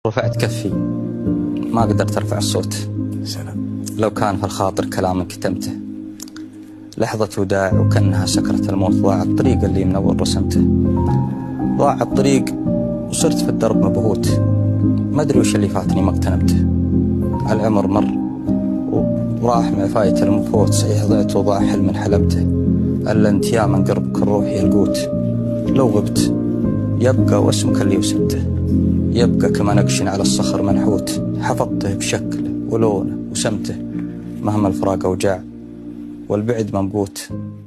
رفعت كفي ما قدرت أرفع الصوت. سلام. لو كان في الخاطر كلام كتمته، لحظة وداع وكأنها سكرة الموت. ضاع الطريق اللي من أول رسمته، ضاع الطريق وصرت في الدرب مبهوت. ما أدري وش اللي فاتني ما اغتنمته. العمر مر وراح مع فايت المفوت. صحيح ضعت وضاع حلم حلمته، ألا أنت يا من قربك الروح يلقوت. لو غبت يبقى واسمك اللي وسمته، يبقى كما نقش على الصخر منحوت. حفظته بشكله ولونه وسمته، مهما الفراق أوجاع والبعد ممقوت.